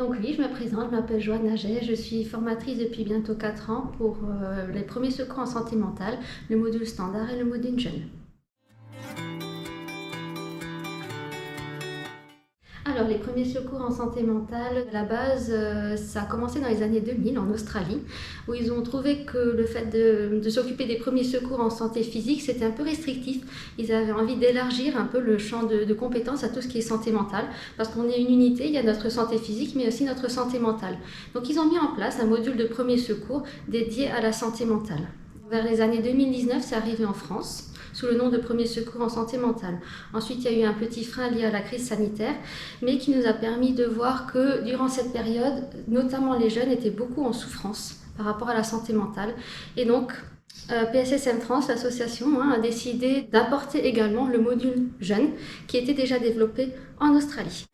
Donc oui, je me présente, je m'appelle Joanne Naget, je suis formatrice depuis bientôt 4 ans pour les premiers secours en santé mentale, le module standard et le module jeune. Alors, les premiers secours en santé mentale, à la base, ça a commencé dans les années 2000 en Australie, où ils ont trouvé que le fait de s'occuper des premiers secours en santé physique, c'était un peu restrictif. Ils avaient envie d'élargir un peu le champ de compétences à tout ce qui est santé mentale, parce qu'on est une unité, il y a notre santé physique, mais aussi notre santé mentale. Donc, ils ont mis en place un module de premiers secours dédié à la santé mentale. Vers les années 2019, c'est arrivé en France, sous le nom de premiers secours en santé mentale. Ensuite, il y a eu un petit frein lié à la crise sanitaire, mais qui nous a permis de voir que durant cette période, notamment les jeunes étaient beaucoup en souffrance par rapport à la santé mentale. Et donc, PSSM France, l'association, a décidé d'apporter également le module jeune qui était déjà développé en Australie.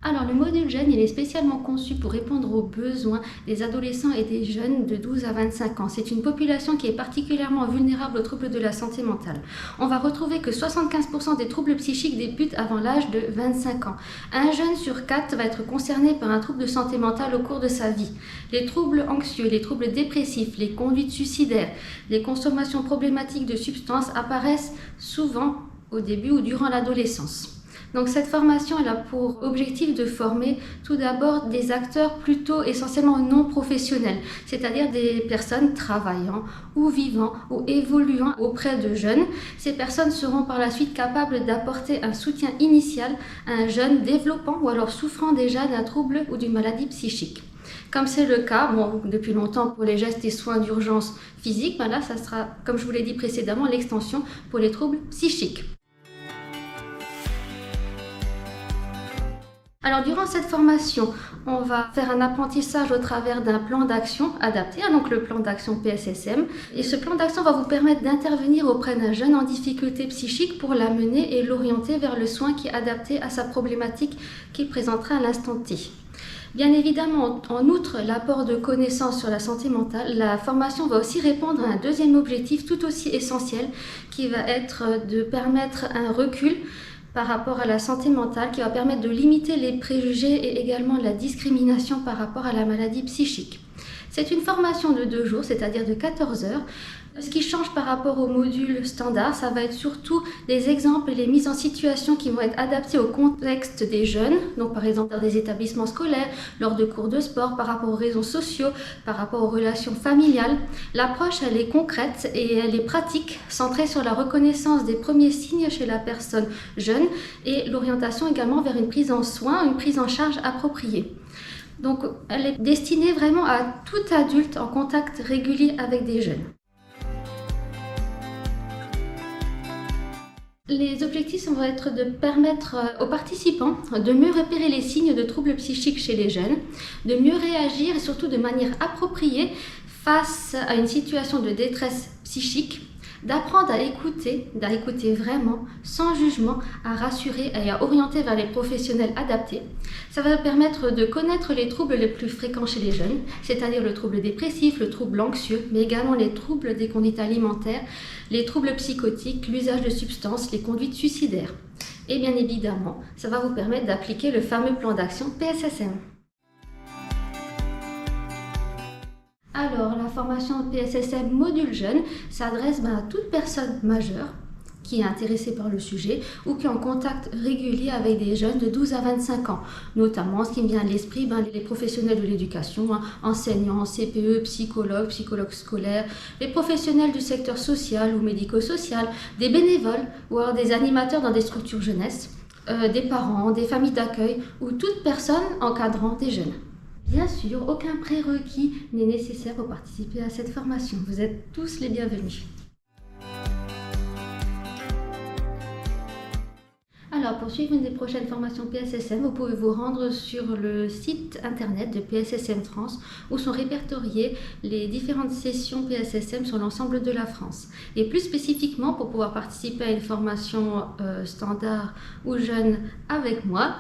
Alors, le module jeune, il est spécialement conçu pour répondre aux besoins des adolescents et des jeunes de 12 à 25 ans. C'est une population qui est particulièrement vulnérable aux troubles de la santé mentale. On va retrouver que 75% des troubles psychiques débutent avant l'âge de 25 ans. Un jeune sur 4 va être concerné par un trouble de santé mentale au cours de sa vie. Les troubles anxieux, les troubles dépressifs, les conduites suicidaires, les consommations problématiques de substances apparaissent souvent au début ou durant l'adolescence. Donc cette formation elle a pour objectif de former tout d'abord des acteurs plutôt essentiellement non professionnels, c'est-à-dire des personnes travaillant ou vivant ou évoluant auprès de jeunes. Ces personnes seront par la suite capables d'apporter un soutien initial à un jeune développant ou alors souffrant déjà d'un trouble ou d'une maladie psychique. Comme c'est le cas depuis longtemps pour les gestes et soins d'urgence physique, là ça sera, comme je vous l'ai dit précédemment, l'extension pour les troubles psychiques. Alors durant cette formation, on va faire un apprentissage au travers d'un plan d'action adapté, donc le plan d'action PSSM. Et ce plan d'action va vous permettre d'intervenir auprès d'un jeune en difficulté psychique pour l'amener et l'orienter vers le soin qui est adapté à sa problématique qu'il présentera à l'instant T. Bien évidemment, en outre l'apport de connaissances sur la santé mentale, la formation va aussi répondre à un deuxième objectif tout aussi essentiel qui va être de permettre un recul par rapport à la santé mentale qui va permettre de limiter les préjugés et également la discrimination par rapport à la maladie psychique. C'est une formation de 2 jours, c'est-à-dire de 14 heures. Ce qui change par rapport au module standard, ça va être surtout les exemples et les mises en situation qui vont être adaptés au contexte des jeunes, donc par exemple dans des établissements scolaires, lors de cours de sport, par rapport aux réseaux sociaux, par rapport aux relations familiales. L'approche, elle est concrète et elle est pratique, centrée sur la reconnaissance des premiers signes chez la personne jeune et l'orientation également vers une prise en soin, une prise en charge appropriée. Donc, elle est destinée vraiment à tout adulte en contact régulier avec des jeunes. Les objectifs vont être de permettre aux participants de mieux repérer les signes de troubles psychiques chez les jeunes, de mieux réagir et surtout de manière appropriée face à une situation de détresse psychique, d'apprendre à écouter vraiment, sans jugement, à rassurer et à orienter vers les professionnels adaptés. Ça va permettre de connaître les troubles les plus fréquents chez les jeunes, c'est-à-dire le trouble dépressif, le trouble anxieux, mais également les troubles des conduites alimentaires, les troubles psychotiques, l'usage de substances, les conduites suicidaires. Et bien évidemment, ça va vous permettre d'appliquer le fameux plan d'action PSSM. Alors, la formation PSSM module jeune s'adresse à toute personne majeure qui est intéressée par le sujet ou qui est en contact régulier avec des jeunes de 12 à 25 ans. Notamment, ce qui me vient à l'esprit, les professionnels de l'éducation, enseignants, CPE, psychologues scolaires, les professionnels du secteur social ou médico-social, des bénévoles ou alors des animateurs dans des structures jeunesse, des parents, des familles d'accueil ou toute personne encadrant des jeunes. Bien sûr, aucun prérequis n'est nécessaire pour participer à cette formation. Vous êtes tous les bienvenus. Alors, pour suivre une des prochaines formations PSSM, vous pouvez vous rendre sur le site internet de PSSM France où sont répertoriées les différentes sessions PSSM sur l'ensemble de la France. Et plus spécifiquement, pour pouvoir participer à une formation standard ou jeune avec moi,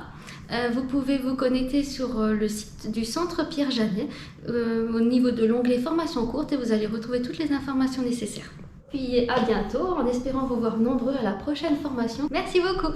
vous pouvez vous connecter sur le site du Centre Pierre Janet au niveau de l'onglet formation courte et vous allez retrouver toutes les informations nécessaires. Puis à bientôt en espérant vous voir nombreux à la prochaine formation. Merci beaucoup.